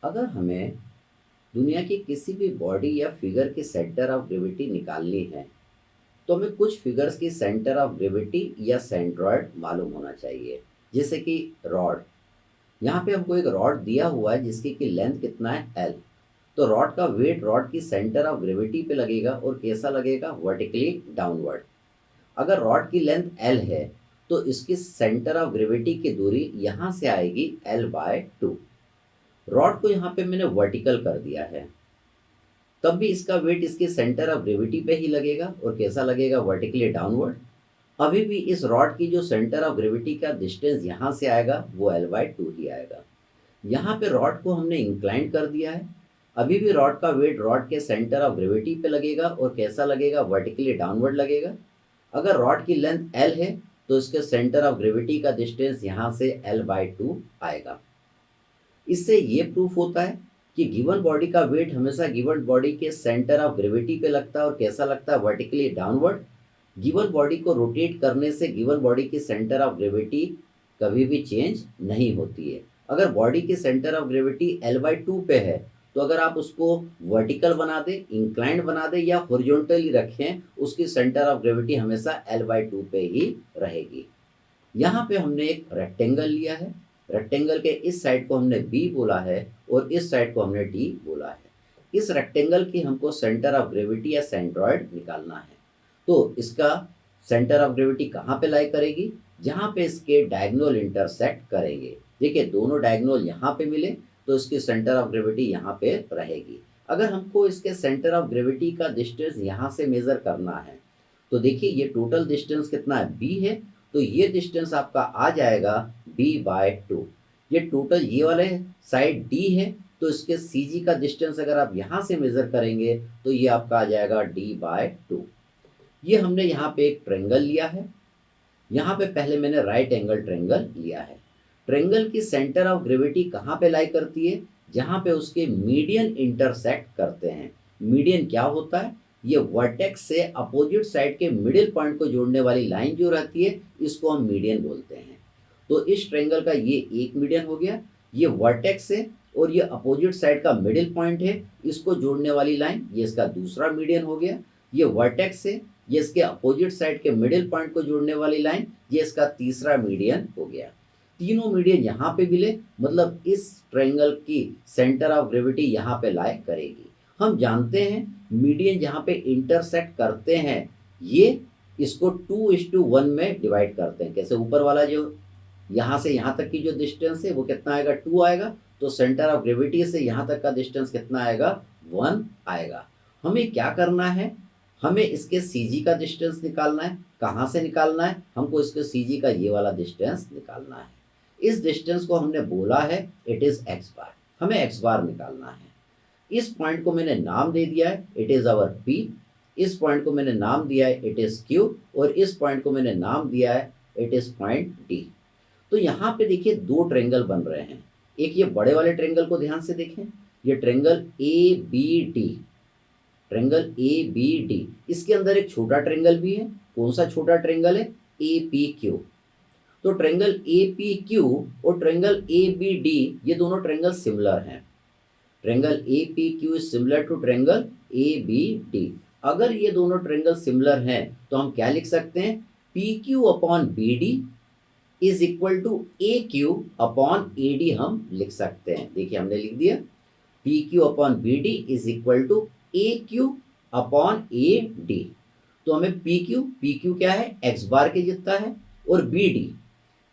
अगर हमें दुनिया की किसी भी बॉडी या फिगर की सेंटर ऑफ ग्रेविटी निकालनी है तो हमें कुछ फिगर्स की सेंटर ऑफ ग्रेविटी या सेंट्रॉयड मालूम होना चाहिए। जैसे कि रॉड, यहाँ पे हमको एक रॉड दिया हुआ है जिसकी की लेंथ कितना है एल। तो रॉड का वेट रॉड की सेंटर ऑफ ग्रेविटी पे लगेगा और कैसा लगेगा, वर्टिकली डाउनवर्ड। अगर रॉड की लेंथ एल है तो इसकी सेंटर ऑफ ग्रेविटी की दूरी यहाँ से आएगी L/2। रॉड को यहाँ पे मैंने वर्टिकल कर दिया है, तब भी इसका वेट इसके सेंटर ऑफ ग्रेविटी पे ही लगेगा और कैसा लगेगा, वर्टिकली डाउनवर्ड। अभी भी इस रॉड की जो सेंटर ऑफ ग्रेविटी का डिस्टेंस यहाँ से आएगा वो L/2 ही आएगा। यहाँ पे रॉड को हमने इंक्लाइन कर दिया है, अभी भी रॉड का वेट रॉड के सेंटर ऑफ ग्रेविटी पे लगेगा और कैसा लगेगा, वर्टिकली डाउनवर्ड लगेगा। अगर रॉड की लेंथ एल है तो इसके सेंटर ऑफ ग्रेविटी का डिस्टेंस यहाँ से L/2 आएगा। इससे ये प्रूफ होता है कि गिवन बॉडी का वेट हमेशा गिवन बॉडी के सेंटर ऑफ ग्रेविटी पे लगता है और कैसा लगता है, वर्टिकली डाउनवर्ड। गिवन बॉडी को रोटेट करने से गिवन बॉडी की सेंटर ऑफ ग्रेविटी कभी भी चेंज नहीं होती है। अगर बॉडी की सेंटर ऑफ ग्रेविटी L/2 पे है तो अगर आप उसको वर्टिकल बना दें, इंक्लाइंड बना दें या हॉरिजॉन्टली रखें, उसकी सेंटर ऑफ ग्रेविटी हमेशा L/2 पे ही रहेगी। यहाँ पे हमने एक रेक्टेंगल लिया है, रेक्टेंगल के इस साइड को हमने बी बोला है और इस साइड को हमने डी बोला है। इस रेक्टेंगल की हमको सेंटर ऑफ ग्रेविटी या सेंट्रॉयड निकालना है। तो इसका सेंटर ऑफ ग्रेविटी कहाँ पे लाई करेगी, जहाँ पे इसके डायगोनल इंटरसेक्ट करेंगे। देखिए दोनों डायगोनल यहाँ पे मिले तो इसकी सेंटर ऑफ ग्रेविटी यहाँ पे रहेगी। अगर हमको इसके सेंटर ऑफ ग्रेविटी का डिस्टेंस यहाँ से मेजर करना है तो देखिए ये टोटल डिस्टेंस कितना है, बी है, तो ये डिस्टेंस आपका आ जाएगा B/2। ये टोटल ये वाले साइड डी है तो इसके सी जी का डिस्टेंस अगर आप यहाँ से मेजर करेंगे तो ये आपका आ जाएगा D/2। ये हमने यहाँ पे एक ट्रेंगल लिया है, यहाँ पे पहले मैंने राइट एंगल ट्रेंगल लिया है। ट्रेंगल की सेंटर ऑफ ग्रेविटी कहाँ पे लाई करती है, जहाँ पे उसके मीडियन इंटरसेक्ट करते हैं। मीडियन क्या होता है, ये वर्टेक्स से अपोजिट साइड के मिडिल पॉइंट को जोड़ने वाली लाइन जो रहती है इसको हम मीडियन बोलते हैं। तो इस ट्रेंगल का ये एक मीडियन हो गया, ये वर्टेक्स है और ये अपोजिट साइड का मिडिल पॉइंट है, इसको जोड़ने वाली लाइन ये इसका दूसरा मीडियन हो गया। ये वर्टेक्स है, ये इसके अपोजिट साइड के मिडिल पॉइंट को जोड़ने वाली लाइन ये इसका तीसरा मीडियन हो गया। तीनों मीडियन यहाँ पे मिले, मतलब इस ट्रायंगल की सेंटर ऑफ ग्रेविटी यहाँ पे लाई करेगी। हम जानते हैं मीडियन जहाँ पे इंटरसेक्ट करते हैं ये इसको 2:1 में डिवाइड करते हैं। कैसे, ऊपर वाला जो यहाँ से यहाँ तक की जो डिस्टेंस है वो कितना आएगा, 2 आएगा, तो सेंटर ऑफ ग्रेविटी से यहाँ तक का डिस्टेंस कितना आएगा, 1 आएगा। हमें क्या करना है, हमें इसके सी जी का डिस्टेंस निकालना है। कहाँ से निकालना है, हमको इसके सी जी का ये वाला डिस्टेंस निकालना है। इस डिस्टेंस को हमने बोला है इट इज़ एक्स बार, हमें एक्स बार निकालना है। इस पॉइंट को मैंने नाम दे दिया है इट इज़ आवर पी, इस पॉइंट को मैंने नाम दिया है इट इज़ क्यू और इस पॉइंट को मैंने नाम दिया है इट इज़ पॉइंट डी। तो यहाँ पे देखिए दो ट्रेंगल बन रहे हैं। एक ये बड़े वाले ट्रेंगल को ध्यान से देखें, ये triangle A B D, triangle A B D, इसके अंदर एक छोटा ट्रेंगल भी है। कौन सा छोटा ट्रेंगल है, ए पी क्यू। तो ट्रेंगल ए पी क्यू और ट्रेंगल ए बी डी ये दोनों ट्रेंगल सिमिलर हैं। Triangle A P Q is similar to triangle A B D. अगर ये दोनों ट्रेंगल सिमिलर हैं तो हम क्या लिख सकते हैं, P Q upon B D is equal to A Q upon A D हम लिख सकते हैं। देखिए हमने लिख दिया P Q upon B D is equal to A Q upon A D. तो हमें पी क्यू क्या है, एक्स बार के जितना है, और बी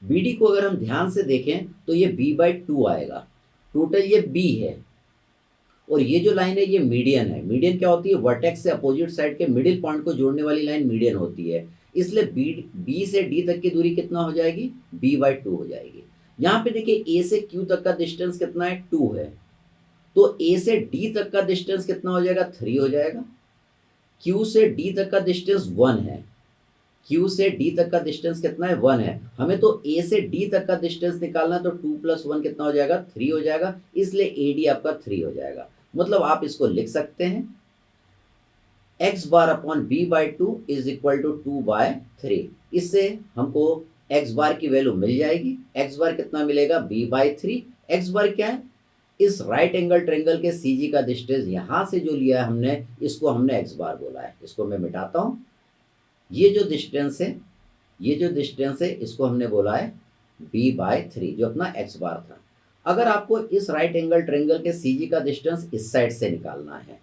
डी को अगर हम ध्यान से देखें तो ये B/2 आएगा। टोटल ये बी है और ये जो लाइन है ये मीडियन है। मीडियन क्या होती है, वर्टेक्स से अपोजिट साइड के मिडिल पॉइंट को जोड़ने वाली लाइन मीडियन होती है। इसलिए बी से डी तक की दूरी कितना हो जाएगी, B/2 हो जाएगी। यहाँ पे देखिए ए से क्यू तक का डिस्टेंस कितना है, 2 है, तो ए से डी तक का डिस्टेंस कितना हो जाएगा, 3 हो जाएगा। क्यू से डी तक का डिस्टेंस 1 है, क्यू से डी तक का डिस्टेंस कितना है, 1 है। हमें तो ए से डी तक का डिस्टेंस निकालना है, तो 2 + 1 कितना हो जाएगा, 3 हो जाएगा। इसलिए ए डी आपका 3 हो जाएगा। मतलब आप इसको लिख सकते हैं x bar upon B/2 is equal to 2/3। इससे हमको एक्स बार की वैल्यू मिल जाएगी। एक्स बार कितना मिलेगा, B/3। एक्स बार क्या है, इस राइट एंगल ट्रेंगल के सी जी का डिस्टेंस यहाँ से जो लिया है हमने, इसको हमने एक्स बार बोला है। इसको मैं मिटाता हूँ। ये जो डिस्टेंस है, ये जो डिस्टेंस है, इसको हमने बोला है b/3, जो अपना एक्स बार था। अगर आपको इस राइट एंगल ट्रेंगल के सी जी का डिस्टेंस इस साइड से निकालना है,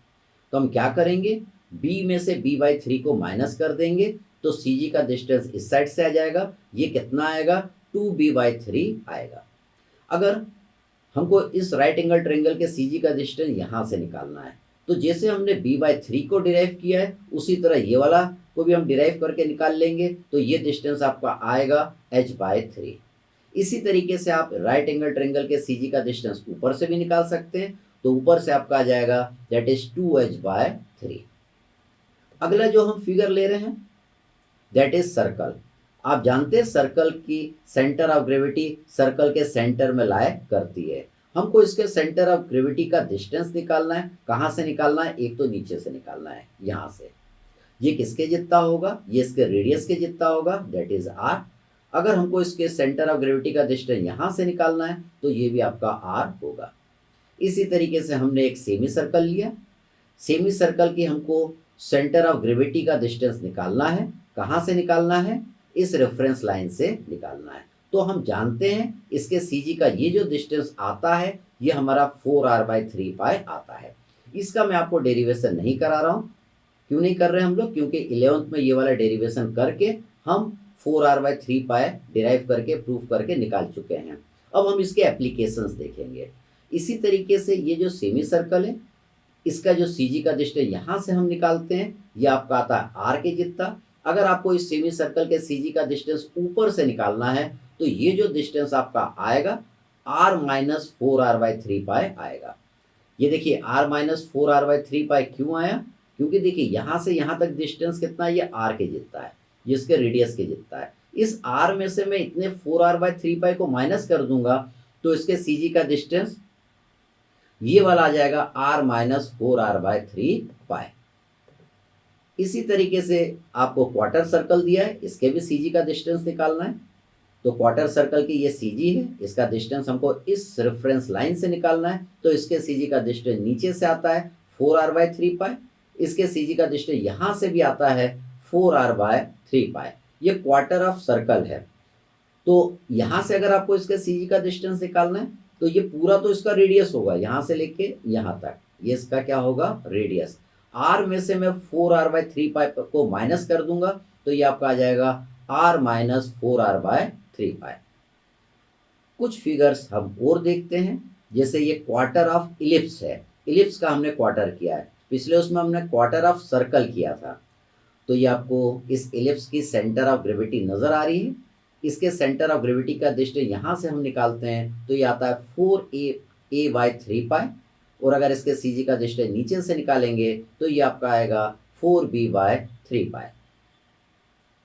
तो हम क्या करेंगे, b में से b/3 को माइनस कर देंगे, तो सी जी का डिस्टेंस इस साइड से आ जाएगा। ये कितना आएगा, 2b/3 आएगा। अगर हमको इस राइट एंगल ट्रेंगल के सी जी का डिस्टेंस यहाँ से निकालना है, तो जैसे हमने b/3 को डिराइव किया है, उसी तरह ये वाला को भी हम डिराइव करके निकाल लेंगे। तो ये डिस्टेंस आपका आएगा h/3। इसी तरीके से आप राइट एंगल ट्रेंगल के सी जी का डिस्टेंस ऊपर से भी निकाल सकते हैं। तो ऊपर से आपका आ जाएगा दैट इज 2h/3। अगला जो हम फिगर ले रहे हैं दैट इज सर्कल। आप जानते हैं सर्कल की सेंटर ऑफ ग्रेविटी सर्कल के सेंटर में लाया करती है। हमको इसके सेंटर ऑफ ग्रेविटी का डिस्टेंस निकालना है। कहाँ से निकालना है, एक तो नीचे से निकालना है, यहाँ से। ये किसके जितना होगा, ये इसके रेडियस के जितना होगा, दैट इज r। अगर हमको इसके सेंटर ऑफ ग्रेविटी का डिस्टेंस यहाँ से निकालना है, तो ये भी आपका r होगा। इसी तरीके से हमने एक सेमी सर्कल लिया। सेमी सर्कल की हमको सेंटर ऑफ ग्रेविटी का डिस्टेंस निकालना है। कहाँ से निकालना है, इस रेफरेंस लाइन से निकालना है। तो हम जानते हैं इसके सी जी का ये जो डिस्टेंस आता है, ये हमारा 4r/3π आता है। इसका मैं आपको डेरिवेशन नहीं करा रहा हूँ। क्यों नहीं कर रहे हैं हम लोग, क्योंकि 11th में ये वाला डेरिवेशन करके हम 4r/3π डिराइव करके प्रूफ करके निकाल चुके हैं। अब हम इसके एप्लीकेशंस देखेंगे। इसी तरीके से ये जो सेमी सर्कल है, इसका जो सी जी का डिस्टेंस यहाँ से हम निकालते हैं, ये आपका आता है आर के जितना। अगर आपको इस सेमी सर्कल के सी जी का डिस्टेंस ऊपर से निकालना है, तो ये जो डिस्टेंस आपका आएगा r-4r/3π आएगा। ये देखिए r-4r/3π क्यों आया, क्योंकि देखिए यहाँ से यहाँ तक डिस्टेंस कितना है, ये r के जितना है, ये इसके रेडियस के जितना है। इस r में से मैं इतने 4r/3π को माइनस कर दूंगा, तो इसके सी जी का डिस्टेंस ये वाला आ जाएगा r-4r/3π। इसी तरीके से आपको क्वार्टर सर्कल दिया है, इसके भी सी जी का डिस्टेंस निकालना है। तो क्वार्टर सर्कल की ये सी जी है, इसका डिस्टेंस हमको इस रेफरेंस लाइन से निकालना है। तो इसके सी जी का डिस्टेंस नीचे से आता है 4r/3π। इसके सी जी का डिस्टेंस यहाँ से भी आता है 4r/3π। ये क्वार्टर ऑफ सर्कल है। तो यहाँ से अगर आपको इसके सी जी का डिस्टेंस निकालना है, तो ये पूरा तो इसका रेडियस होगा, यहाँ से लेके यहाँ तक, ये इसका क्या होगा, रेडियस। r में से मैं 4r/3π को माइनस कर दूंगा, तो ये आपका आ जाएगा r-4r/3π। कुछ फिगर्स हम और देखते हैं। जैसे ये क्वार्टर ऑफ इलिप्स है, इलिप्स का हमने क्वार्टर किया है। पिछले उसमें हमने क्वार्टर ऑफ सर्कल किया था। तो ये आपको इस इलिप्स की सेंटर ऑफ ग्रेविटी नजर आ रही है। इसके सेंटर ऑफ ग्रेविटी का डिस्टेंस यहाँ से हम निकालते हैं, तो ये आता है 4a/3π। और अगर इसके सी जी का डिस्टेंस नीचे से निकालेंगे, तो ये आपका आएगा 4b/3π।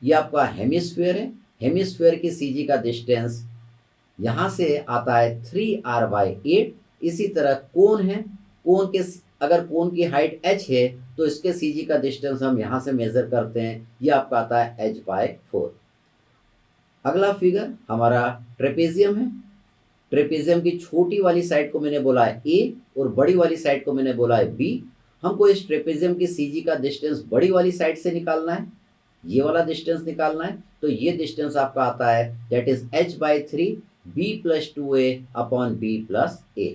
ये आपका हेमिस्फीयर है। हेमिस्फीयर की सी जी का डिस्टेंस यहाँ से आता है 3r/8। इसी तरह कोन है, कोन के अगर कोन की हाइट h है, तो इसके सी जी का डिस्टेंस हम यहाँ से मेजर करते हैं, ये आपका आता है h/4। अगला फिगर हमारा ट्रेपेजियम है। ट्रेपेजियम की छोटी वाली साइड को मैंने बोला है ए और बड़ी वाली साइड को मैंने बोला है बी। हमको इस ट्रेपेजियम की सी जी का डिस्टेंस बड़ी वाली साइड से निकालना है, ये वाला डिस्टेंस निकालना है। तो ये डिस्टेंस आपका आता है दैट इज h/3 b+2a/b+a।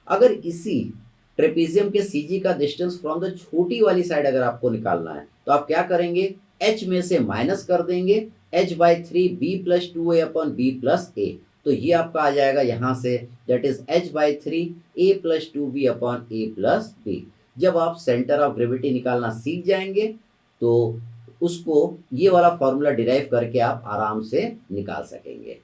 अगर इसी ट्रेपेजियम के सी जी का डिस्टेंस फ्रॉम द छोटी वाली साइड अगर आपको निकालना है, तो आप क्या करेंगे, h में से माइनस कर देंगे, h/3 b+2a/b+a। तो ये आपका आ जाएगा यहाँ say that is h/3 a+2b/a+b। जब आप सेंटर ऑफ ग्रेविटी निकालना सीख जाएंगे, तो उसको ये वाला फॉर्मूला डिराइव करके आप आराम से निकाल सकेंगे।